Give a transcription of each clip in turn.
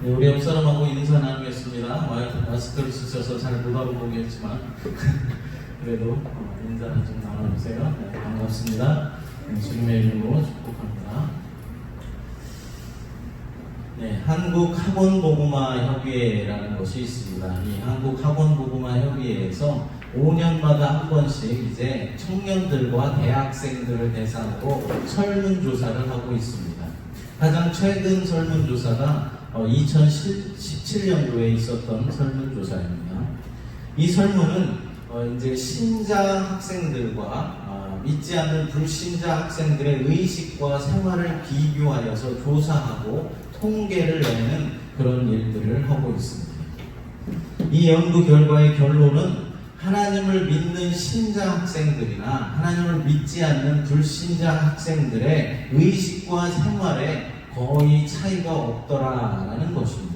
네, 우리 옆 사람하고 인사 나누겠습니다. 마스크를 쓰셔서 잘 못 알아보겠지만 그래도 인사는 좀 나눠주세요. 네, 반갑습니다. 주님의 이름으로 축복합니다. 네, 한국학원복음화협의회라는 것이 있습니다. 이 한국학원복음화협의회에서 5년마다 한 번씩 이제 청년들과 대학생들을 대상으로 설문조사를 하고 있습니다. 가장 최근 설문조사가 2017년도에 있었던 설문조사입니다. 이 설문은 이제 신자 학생들과 믿지 않는 불신자 학생들의 의식과 생활을 비교하여서 조사하고 통계를 내는 그런 일들을 하고 있습니다. 이 연구 결과의 결론은 하나님을 믿는 신자 학생들이나 하나님을 믿지 않는 불신자 학생들의 의식과 생활에 거의 차이가 없더라라는 것입니다.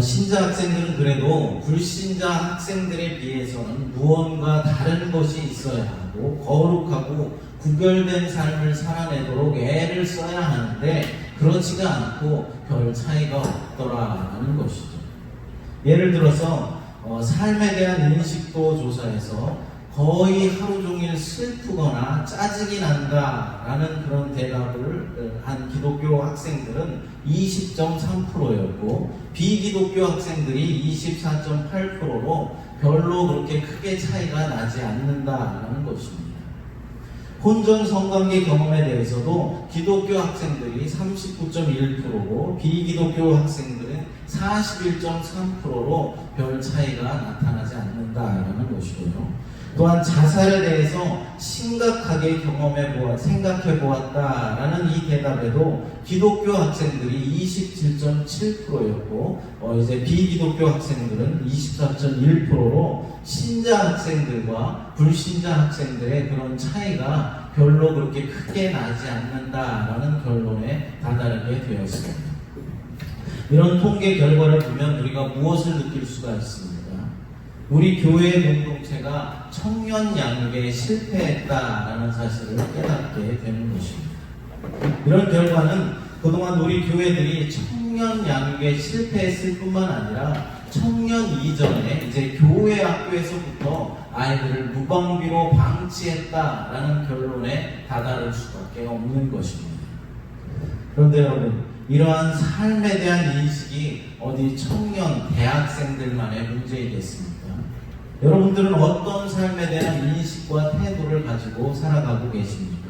신자 학생들은 그래도 불신자 학생들에 비해서는 무언가 다른 것이 있어야 하고 거룩하고 구별된 삶을 살아내도록 애를 써야 하는데 그렇지가 않고 별 차이가 없더라라는 것이죠. 예를 들어서 삶에 대한 인식도 조사해서 거의 하루 종일 슬프거나 짜증이 난다라는 그런 대답을 한 기독교 학생들은 20.3%였고 비기독교 학생들이 24.8%로 별로 그렇게 크게 차이가 나지 않는다라는 것입니다. 혼전 성관계 경험에 대해서도 기독교 학생들이 39.1%고 비기독교 학생들은 41.3%로 별 차이가 나타나지 않는다라는 것이고요. 또한 자살에 대해서 심각하게 생각해 보았다라는 이 대답에도 기독교 학생들이 27.7%였고 이제 비기독교 학생들은 24.1%로 신자 학생들과 불신자 학생들의 그런 차이가 별로 그렇게 크게 나지 않는다라는 결론에 다다르게 되었습니다. 이런 통계 결과를 보면 우리가 무엇을 느낄 수가 있습니까? 우리 교회 공동체가 청년 양육에 실패했다라는 사실을 깨닫게 되는 것입니다. 이런 결과는 그동안 우리 교회들이 청년 양육에 실패했을 뿐만 아니라 청년 이전에 이제 교회 학교에서부터 아이들을 무방비로 방치했다라는 결론에 다다를 수밖에 없는 것입니다. 그런데 여러분, 이러한 삶에 대한 인식이 어디 청년, 대학생들만의 문제이겠습니까? 여러분들은 어떤 삶에 대한 인식과 태도를 가지고 살아가고 계십니까?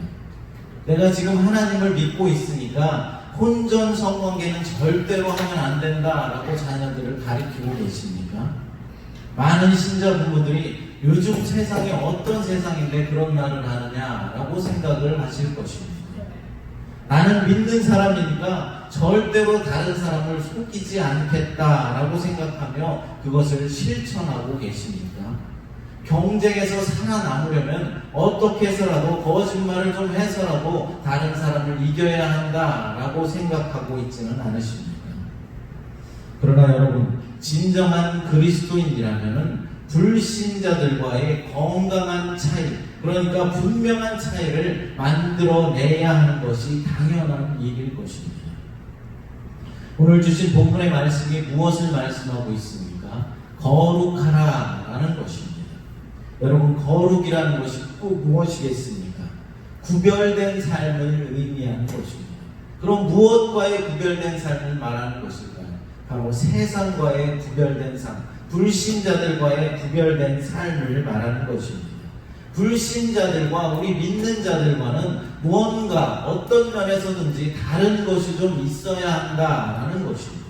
내가 지금 하나님을 믿고 있으니까 혼전 성관계는 절대로 하면 안 된다라고 자녀들을 가르치고 계십니까? 많은 신자 부모들이 요즘 세상이 어떤 세상인데 그런 말을 하느냐라고 생각을 하실 것입니다. 나는 믿는 사람이니까 절대로 다른 사람을 속이지 않겠다라고 생각하며 그것을 실천하고 계십니까? 경쟁에서 살아남으려면 어떻게 해서라도 거짓말을 좀 해서라도 다른 사람을 이겨야 한다라고 생각하고 있지는 않으십니까? 그러나 여러분, 진정한 그리스도인이라면 불신자들과의 건강한 차이, 그러니까 분명한 차이를 만들어내야 하는 것이 당연한 일일 것입니다. 오늘 주신 본문의 말씀이 무엇을 말씀하고 있습니까? 거룩하라라는 것입니다. 여러분, 거룩이라는 것이 꼭 무엇이겠습니까? 구별된 삶을 의미하는 것입니다. 그럼 무엇과의 구별된 삶을 말하는 것일까요? 바로 세상과의 구별된 삶, 불신자들과의 구별된 삶을 말하는 것입니다. 불신자들과 우리 믿는 자들과는 무언가 어떤 면에서든지 다른 것이 좀 있어야 한다라는 것입니다.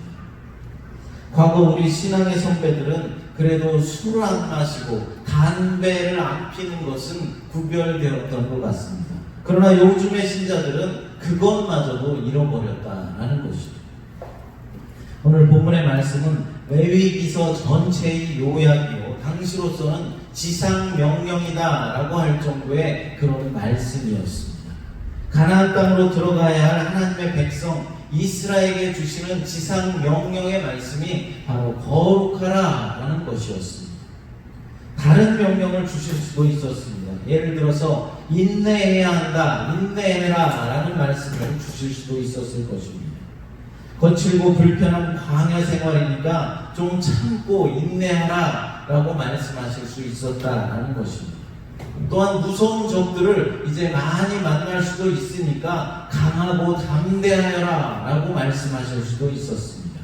과거 우리 신앙의 선배들은 그래도 술을 안 마시고 담배를 안 피는 것은 구별되었던 것 같습니다. 그러나 요즘의 신자들은 그것마저도 잃어버렸다라는 것이죠. 오늘 본문의 말씀은 레위기서 전체의 요약이요, 당시로서는 지상명령이다라고 할 정도의 그런 말씀이었습니다. 가나안 땅으로 들어가야 할 하나님의 백성 이스라엘에게 주시는 지상명령의 말씀이 바로 거룩하라라는 것이었습니다. 다른 명령을 주실 수도 있었습니다. 예를 들어서 인내해야 한다, 인내해라 라는 말씀을 주실 수도 있었을 것입니다. 거칠고 불편한 광야 생활이니까 좀 참고 인내하라 라고 말씀하실 수 있었다라는 것입니다. 또한 무서운 적들을 이제 많이 만날 수도 있으니까 강하고 담대하여라 라고 말씀하실 수도 있었습니다.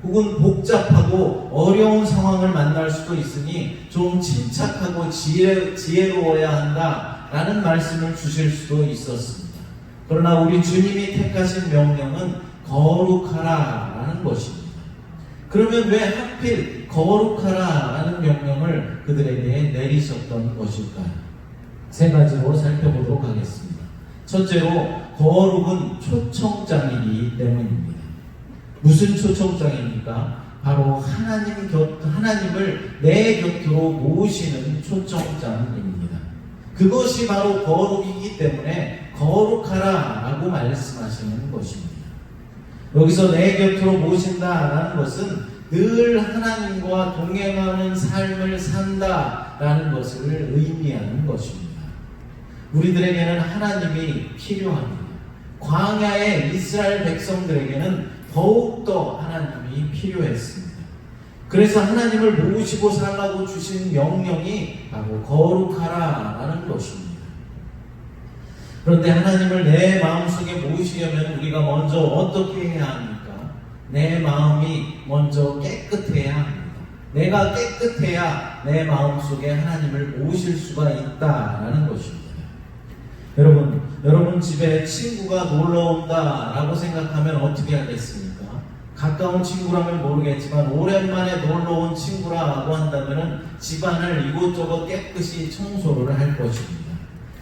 혹은 복잡하고 어려운 상황을 만날 수도 있으니 좀 침착하고 지혜로워야 한다 라는 말씀을 주실 수도 있었습니다. 그러나 우리 주님이 택하신 명령은 거룩하라 라는 것입니다. 그러면 왜 하필 거룩하라 라는 명령을 그들에게 내리셨던 것일까요? 세 가지로 살펴보도록 하겠습니다. 첫째로, 거룩은 초청장이기 때문입니다. 무슨 초청장입니까? 바로 하나님을 내 곁으로 모으시는 초청장입니다. 그것이 바로 거룩이기 때문에 거룩하라 라고 말씀하시는 것입니다. 여기서 내 곁으로 모신다라는 것은 늘 하나님과 동행하는 삶을 산다라는 것을 의미하는 것입니다. 우리들에게는 하나님이 필요합니다. 광야의 이스라엘 백성들에게는 더욱더 하나님이 필요했습니다. 그래서 하나님을 모시고 살라고 주신 명령이 바로 거룩하라라는 것입니다. 그런데 하나님을 내 마음속에 모시려면 우리가 먼저 어떻게 해야 합니까? 내 마음이 먼저 깨끗해야 합니다. 내가 깨끗해야 내 마음속에 하나님을 모실 수가 있다라는 것입니다. 여러분 집에 친구가 놀러온다라고 생각하면 어떻게 하겠습니까? 가까운 친구라면 모르겠지만 오랜만에 놀러온 친구라고 한다면 집안을 이곳저곳 깨끗이 청소를 할 것입니다.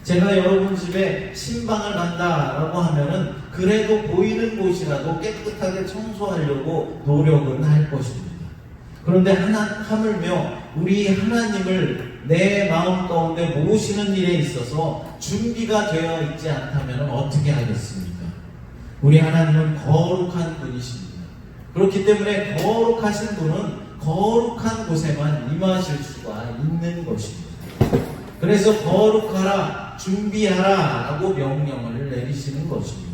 제가 여러분 집에 신방을 간다라고 하면은 그래도 보이는 곳이라도 깨끗하게 청소하려고 노력은 할 것입니다. 그런데 하물며 우리 하나님을 내 마음 가운데 모시는 일에 있어서 준비가 되어 있지 않다면 어떻게 하겠습니까? 우리 하나님은 거룩한 분이십니다. 그렇기 때문에 거룩하신 분은 거룩한 곳에만 임하실 수가 있는 것입니다. 그래서 거룩하라, 준비하라 라고 명령을 내리시는 것입니다.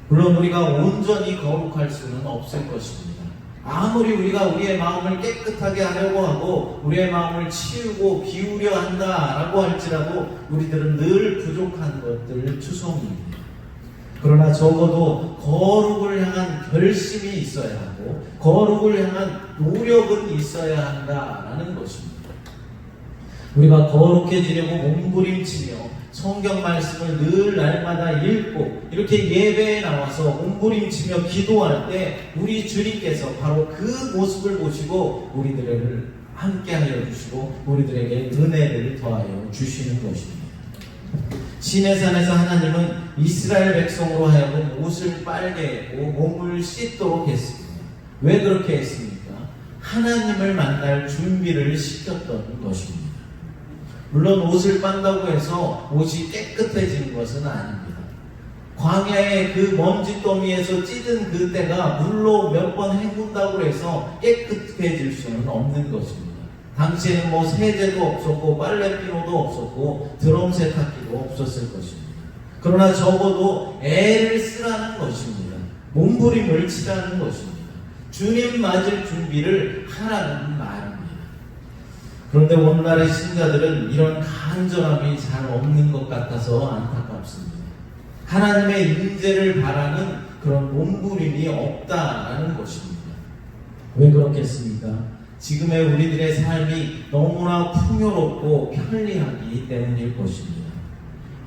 물론 우리가 온전히 거룩할 수는 없을 것입니다. 아무리 우리가 우리의 마음을 깨끗하게 하려고 하고 우리의 마음을 치우고 비우려 한다라고 할지라도 우리들은 늘 부족한 것들 투성입니다. 그러나 적어도 거룩을 향한 결심이 있어야 하고 거룩을 향한 노력은 있어야 한다라는 것입니다. 우리가 거룩해지려고 몸부림치며 성경 말씀을 늘 날마다 읽고 이렇게 예배에 나와서 몸부림치며 기도할 때 우리 주님께서 바로 그 모습을 보시고 우리들을 함께하여 주시고 우리들에게 은혜를 더하여 주시는 것입니다. 시내산에서 하나님은 이스라엘 백성으로 하여금 옷을 빨게 했고 몸을 씻도록 했습니다. 왜 그렇게 했습니까? 하나님을 만날 준비를 시켰던 것입니다. 물론 옷을 빤다고 해서 옷이 깨끗해지는 것은 아닙니다. 광야의 그 먼지 더미에서 찌든 그 때가 물로 몇 번 헹군다고 해서 깨끗해질 수는 없는 것입니다. 당시에는 뭐 세제도 없었고 빨래비누도 없었고 드럼 세탁기도 없었을 것입니다. 그러나 적어도 애를 쓰라는 것입니다. 몸부림을 치라는 것입니다. 주님 맞을 준비를 하라는 말입니다. 그런데 오늘날의 신자들은 이런 간절함이 잘 없는 것 같아서 안타깝습니다. 하나님의 인재를 바라는 그런 몸부림이 없다라는 것입니다. 왜 그렇겠습니까? 지금의 우리들의 삶이 너무나 풍요롭고 편리하기 때문일 것입니다.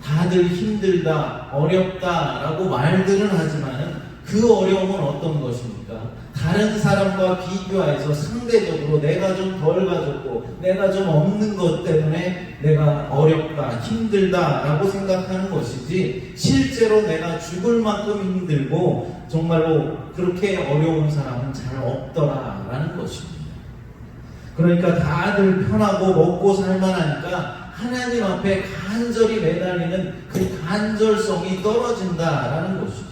다들 힘들다, 어렵다라고 말들은 하지만은 그 어려움은 어떤 것입니까? 다른 사람과 비교해서 상대적으로 내가 좀 덜 가졌고 내가 좀 없는 것 때문에 내가 어렵다, 힘들다 라고 생각하는 것이지 실제로 내가 죽을 만큼 힘들고 정말로 그렇게 어려운 사람은 잘 없더라 라는 것입니다. 그러니까 다들 편하고 먹고 살만하니까 하나님 앞에 간절히 매달리는 그 간절성이 떨어진다라는 것이죠.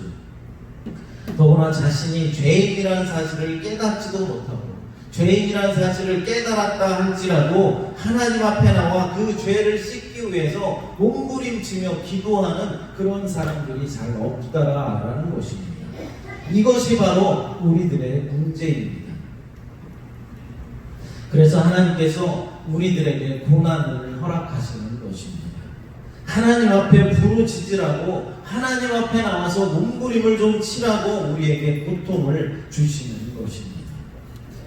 더구나 자신이 죄인이라는 사실을 깨닫지도 못하고 죄인이라는 사실을 깨달았다 할지라도 하나님 앞에 나와 그 죄를 씻기 위해서 몸부림치며 기도하는 그런 사람들이 잘 없다라는 것입니다. 이것이 바로 우리들의 문제입니다. 그래서 하나님께서 우리들에게 고난을 허락하시는 것입니다. 하나님 앞에 부르짖으라고, 하나님 앞에 나와서 몸부림을 좀 치라고 우리에게 고통을 주시는 것입니다.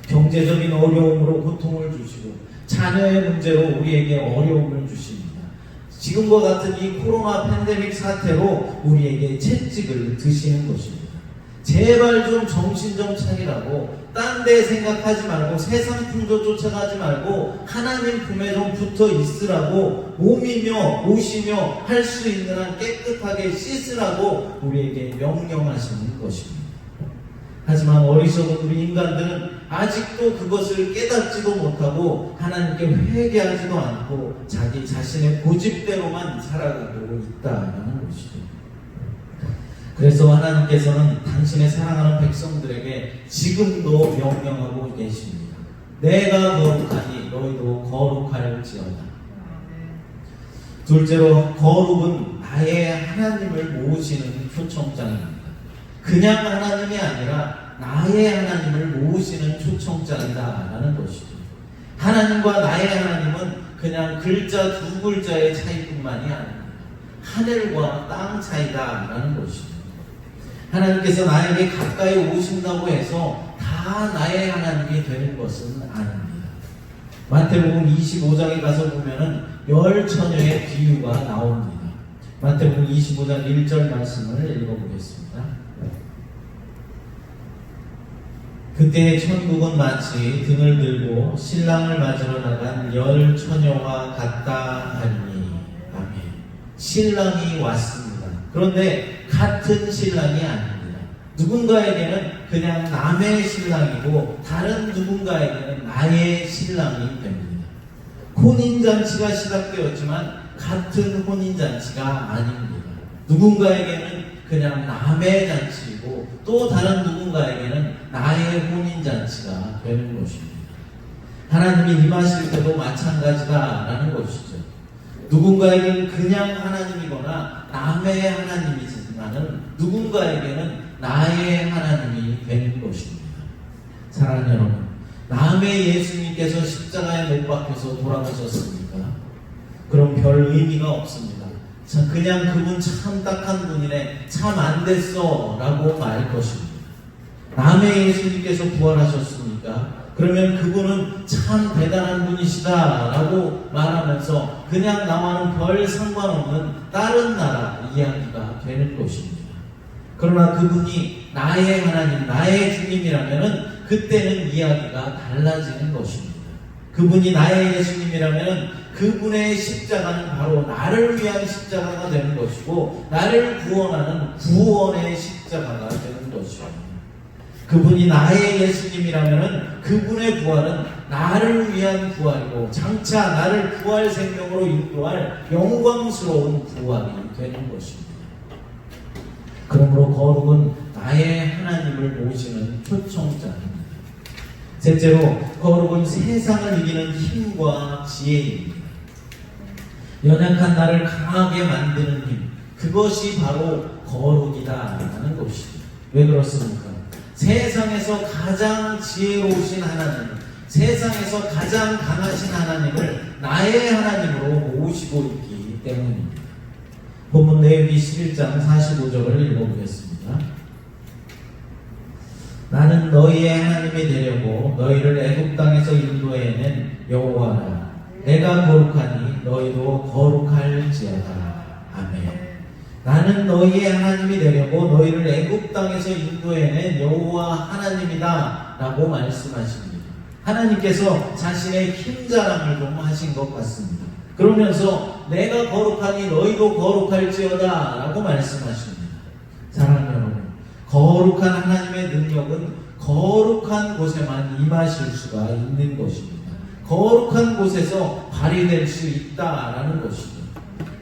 경제적인 어려움으로 고통을 주시고, 자녀의 문제로 우리에게 어려움을 주십니다. 지금과 같은 이 코로나 팬데믹 사태로 우리에게 채찍을 드시는 것입니다. 제발 좀 정신 좀 차리라고, 딴 데 생각하지 말고, 세상 풍조 쫓아가지 말고 하나님 품에 좀 붙어 있으라고, 몸이며 옷이며 할 수 있는 한 깨끗하게 씻으라고 우리에게 명령하시는 것입니다. 하지만 어리석은 우리 인간들은 아직도 그것을 깨닫지도 못하고 하나님께 회개하지도 않고 자기 자신의 고집대로만 살아가고 있다는 것이죠. 그래서 하나님께서는 당신의 사랑하는 백성들에게 지금도 명령하고 계십니다. 내가 거룩하니 너희도 거룩할지어다. 둘째로, 거룩은 나의 하나님을 모으시는 초청장입니다. 그냥 하나님이 아니라 나의 하나님을 모으시는 초청장이다라는 것이죠. 하나님과 나의 하나님은 그냥 글자 두 글자의 차이뿐만이 아닙니다. 하늘과 땅 차이다라는 것이죠. 하나님께서 나에게 가까이 오신다고 해서 다 나의 하나님이 되는 것은 아닙니다. 마태복음 25장에 가서 보면은 열 처녀의 비유가 나옵니다. 마태복음 25장 1절 말씀을 읽어보겠습니다. 그때 천국은 마치 등을 들고 신랑을 맞으러 나간 열 처녀와 같다 하니. 아멘. 신랑이 왔습니다. 그런데 같은 신랑이 아닙니다. 누군가에게는 그냥 남의 신랑이고 다른 누군가에게는 나의 신랑이 됩니다. 혼인잔치가 시작되었지만 같은 혼인잔치가 아닙니다. 누군가에게는 그냥 남의 잔치이고 또 다른 누군가에게는 나의 혼인잔치가 되는 것입니다. 하나님이 임하실 때도 마찬가지다라는 것이죠. 누군가에게는 그냥 하나님이거나 남의 하나님이지만은 누군가에게는 나의 하나님이 되는 것입니다. 사랑하는 여러분, 남의 예수님께서 십자가에 못 박혀서 돌아가셨습니까? 그럼 별 의미가 없습니다. 그냥 그분 참 딱한 분이네, 참 안 됐어 라고 말할 것입니다. 남의 예수님께서 부활하셨습니까? 그러면 그분은 참 대단한 분이시다 라고 말하면서 그냥 나와는 별 상관없는 다른 나라 이야기가 되는 것입니다. 그러나 그분이 나의 하나님, 나의 주님이라면 그때는 이야기가 달라지는 것입니다. 그분이 나의 예수님이라면 그분의 십자가는 바로 나를 위한 십자가가 되는 것이고 나를 구원하는 구원의 십자가가 되는 것이죠. 그분이 나의 예수님이라면 그분의 부활은 나를 위한 부활이고 장차 나를 부활 생명으로 인도할 영광스러운 부활이 되는 것입니다. 그러므로 거룩은 나의 하나님을 모시는 초청장입니다. 셋째로, 거룩은 세상을 이기는 힘과 지혜입니다. 연약한 나를 강하게 만드는 힘, 그것이 바로 거룩이다라는 것이죠. 왜 그렇습니까? 세상에서 가장 지혜로우신 하나님, 세상에서 가장 강하신 하나님을 나의 하나님으로 모시고 있기 때문입니다. 본문 레위기 11장 45절을 읽어보겠습니다. 나는 너희의 하나님이 되려고 너희를 애굽 땅에서 인도해낸 여호와라. 내가 거룩하니 너희도 거룩할지어다. 아멘. 나는 너희의 하나님이 되려고 너희를 애굽 땅에서 인도해낸 여호와 하나님이다 라고 말씀하십니다. 하나님께서 자신의 힘 자랑을 좀 하신 것 같습니다. 그러면서 내가 거룩하니 너희도 거룩할지어다 라고 말씀하십니다. 사랑하는 여러분, 거룩한 하나님의 능력은 거룩한 곳에만 임하실 수가 있는 것입니다. 거룩한 곳에서 발휘될 수 있다라는 것이죠.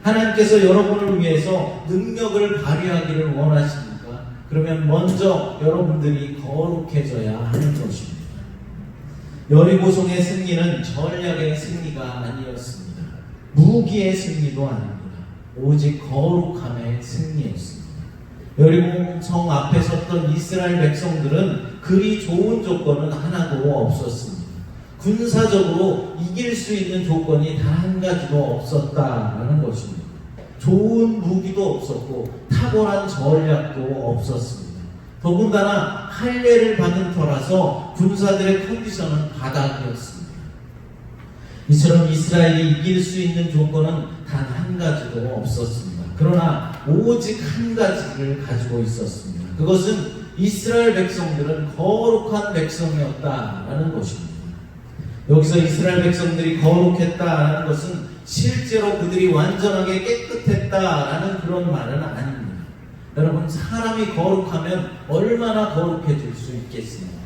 하나님께서 여러분을 위해서 능력을 발휘하기를 원하십니까? 그러면 먼저 여러분들이 거룩해져야 하는 것입니다. 여리고성의 승리는 전략의 승리가 아니었습니다. 무기의 승리도 아닙니다. 오직 거룩함의 승리였습니다. 여리고 성 앞에 섰던 이스라엘 백성들은 그리 좋은 조건은 하나도 없었습니다. 군사적으로 이길 수 있는 조건이 단 한 가지도 없었다라는 것입니다. 좋은 무기도 없었고 탁월한 전략도 없었습니다. 더군다나 할례를 받은 터라서 군사들의 컨디션은 바닥이었습니다. 이처럼 이스라엘이 이길 수 있는 조건은 단 한 가지도 없었습니다. 그러나 오직 한 가지를 가지고 있었습니다. 그것은 이스라엘 백성들은 거룩한 백성이었다라는 것입니다. 여기서 이스라엘 백성들이 거룩했다라는 것은 실제로 그들이 완전하게 깨끗했다라는 그런 말은 아닙니다. 여러분, 사람이 거룩하면 얼마나 거룩해질 수 있겠습니까?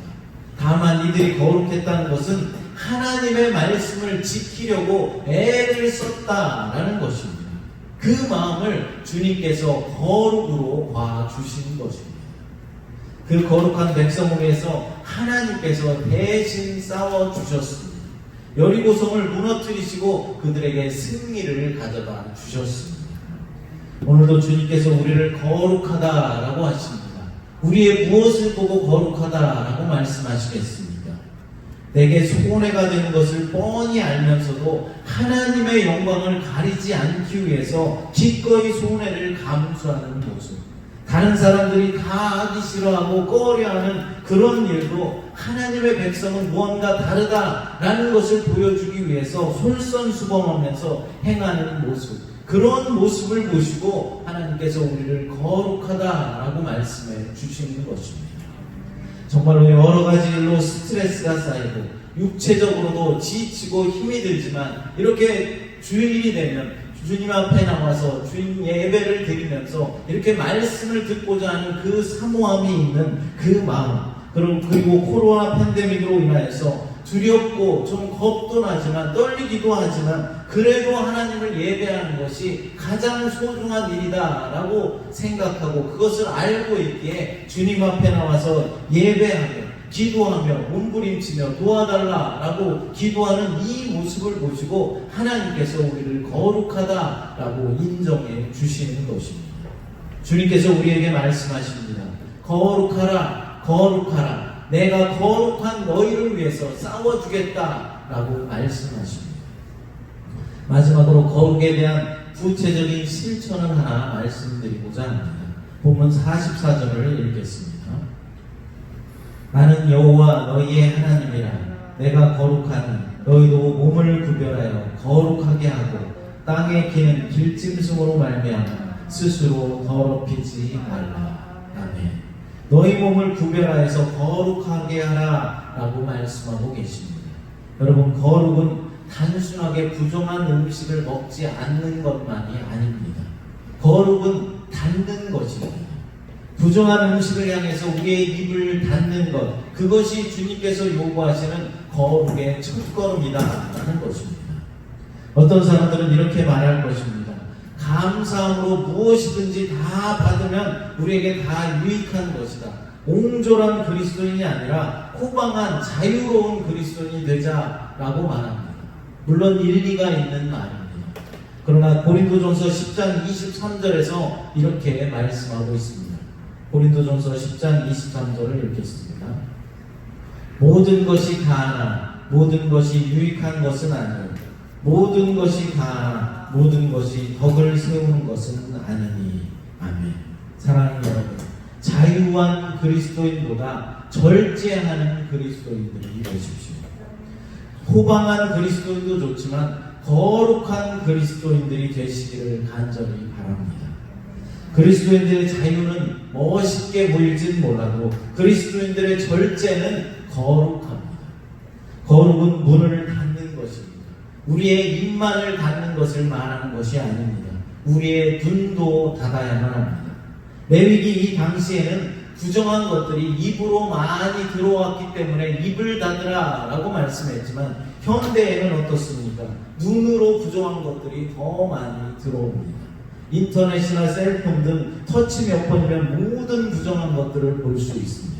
다만 이들이 거룩했다는 것은 하나님의 말씀을 지키려고 애를 썼다라는 것입니다. 그 마음을 주님께서 거룩으로 봐주신 것입니다. 그 거룩한 백성을 위해서 하나님께서 대신 싸워주셨습니다. 여리고성을 무너뜨리시고 그들에게 승리를 가져다 주셨습니다. 오늘도 주님께서 우리를 거룩하다라고 하십니다. 우리의 무엇을 보고 거룩하다라고 말씀하시겠습니까? 내게 손해가 되는 것을 뻔히 알면서도 하나님의 영광을 가리지 않기 위해서 기꺼이 손해를 감수하는 모습, 다른 사람들이 다 하기 싫어하고 꺼려하는 그런 일도 하나님의 백성은 무언가 다르다라는 것을 보여주기 위해서 솔선수범하면서 행하는 모습, 그런 모습을 보시고 하나님께서 우리를 거룩하다라고 말씀해 주시는 것입니다. 정말로 여러 가지 일로 스트레스가 쌓이고 육체적으로도 지치고 힘이 들지만 이렇게 주일이 되면 주님 앞에 나와서 주님 예배를 드리면서 이렇게 말씀을 듣고자 하는 그 사모함이 있는 그 마음, 그리고 코로나 팬데믹으로 인하여서 두렵고 좀 겁도 나지만 떨리기도 하지만 그래도 하나님을 예배하는 것이 가장 소중한 일이다라고 생각하고 그것을 알고 있기에 주님 앞에 나와서 예배하며 기도하며 몸부림치며 도와달라라고 기도하는 이 모습을 보시고 하나님께서 우리를 거룩하다라고 인정해 주시는 것입니다. 주님께서 우리에게 말씀하십니다. 거룩하라, 거룩하라. 내가 거룩한 너희를 위해서 싸워주겠다라고 말씀하십니다. 마지막으로 거룩에 대한 구체적인 실천을 하나 말씀드리고자 합니다. 본문 44절을 읽겠습니다. 나는 여호와 너희의 하나님이라. 내가 거룩하니 너희도 몸을 구별하여 거룩하게 하고 땅에 기는 길짐승으로 말미암아 스스로 더럽히지 말라. 아멘. 너희 몸을 구별하여서 거룩하게 하라 라고 말씀하고 계십니다. 여러분, 거룩은 단순하게 부정한 음식을 먹지 않는 것만이 아닙니다. 거룩은 닫는 것입니다. 부정한 음식을 향해서 우리의 입을 닫는 것, 그것이 주님께서 요구하시는 거룩의 첫걸음이다라는 것입니다. 어떤 사람들은 이렇게 말할 것입니다. 감사함으로 무엇이든지 다 받으면 우리에게 다 유익한 것이다. 옹졸한 그리스도인이 아니라 호방한 자유로운 그리스도인이 되자라고 말합니다. 물론 일리가 있는 말입니다. 그러나 고린도전서 10장 23절에서 이렇게 말씀하고 있습니다. 고린도전서 10장 23절을 읽겠습니다. 모든 것이 가하나 모든 것이 유익한 것은 아니요 모든 것이 가하나 모든 것이 덕을 세우는 것은 아니니. 아멘. 사랑하는 여러분, 자유한 그리스도인보다 절제하는 그리스도인들이 되십시오. 호방한 그리스도인도 좋지만 거룩한 그리스도인들이 되시기를 간절히 바랍니다. 그리스도인들의 자유는 멋있게 보일진 몰라도 그리스도인들의 절제는 거룩합니다. 거룩은 문을 닫는 것입니다. 우리의 입만을 닫는 것을 말하는 것이 아닙니다. 우리의 눈도 닫아야만 합니다. 레위기 이 당시에는 부정한 것들이 입으로 많이 들어왔기 때문에 입을 닫으라 라고 말씀했지만 현대에는 어떻습니까? 눈으로 부정한 것들이 더 많이 들어옵니다. 인터넷이나 셀폰 등 터치 몇 번이면 모든 부정한 것들을 볼 수 있습니다.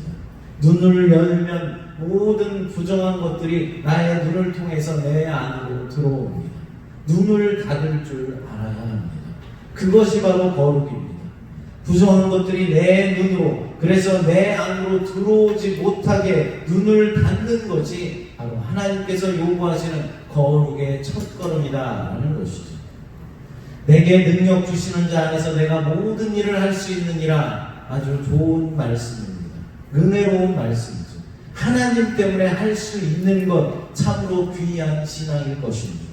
눈을 열면 모든 부정한 것들이 나의 눈을 통해서 내 안으로 들어옵니다. 눈을 닫을 줄 알아야 합니다. 그것이 바로 거룩입니다. 부정한 것들이 내 눈으로, 그래서 내 안으로 들어오지 못하게 눈을 닫는 것이 바로 하나님께서 요구하시는 거룩의 첫걸음이라는 것이죠. 내게 능력 주시는 자 안에서 내가 모든 일을 할 수 있느니라. 아주 좋은 말씀입니다. 은혜로운 말씀이죠. 하나님 때문에 할 수 있는 것, 참으로 귀한 신앙일 것입니다.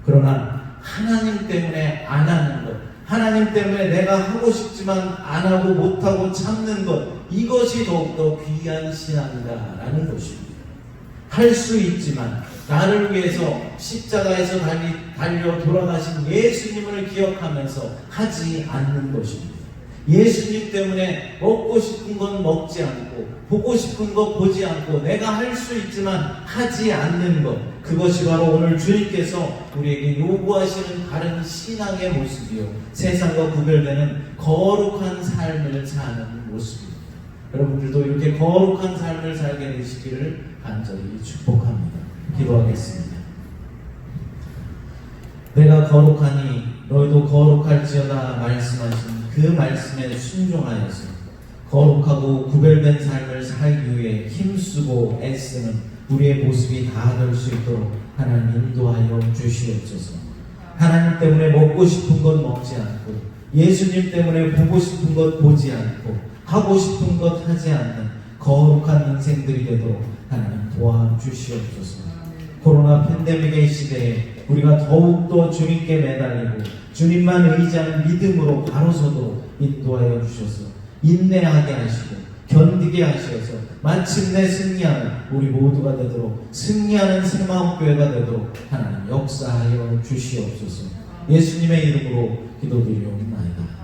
그러나 하나님 때문에 안 하는 것, 하나님 때문에 내가 하고 싶지만 안 하고 못하고 참는 것, 이것이 더욱더 귀한 신앙이다라는 것입니다. 할 수 있지만 나를 위해서 십자가에서 달려 돌아가신 예수님을 기억하면서 하지 않는 것입니다. 예수님 때문에 먹고 싶은 건 먹지 않고 보고 싶은 것 보지 않고 내가 할 수 있지만 하지 않는 것, 그것이 바로 오늘 주님께서 우리에게 요구하시는 다른 신앙의 모습이요, 세상과 구별되는 거룩한 삶을 사는 모습입니다. 여러분들도 이렇게 거룩한 삶을 살게 되시기를 간절히 축복합니다. 기도하겠습니다. 내가 거룩하니 너희도 거룩할지어다 말씀하신 그 말씀에 순종하여서 거룩하고 구별된 삶을 살기 위해 힘쓰고 애쓰는 우리의 모습이 다 될 수 있도록 하나님 인도하여 주시옵소서. 하나님 때문에 먹고 싶은 것 먹지 않고, 예수님 때문에 보고 싶은 것 보지 않고, 하고 싶은 것 하지 않는 거룩한 인생들이 되도록 하나님 도와주시옵소서. 코로나 팬데믹의 시대에 우리가 더욱더 주님께 매달리고 주님만 의지하는 믿음으로 바로 서도록 인도하여 주셔서 인내하게 하시고 견디게 하셔서 마침내 승리하는 우리 모두가 되도록, 승리하는 새마음교회가 되도록 하나님 역사하여 주시옵소서. 예수님의 이름으로 기도드리옵나이다.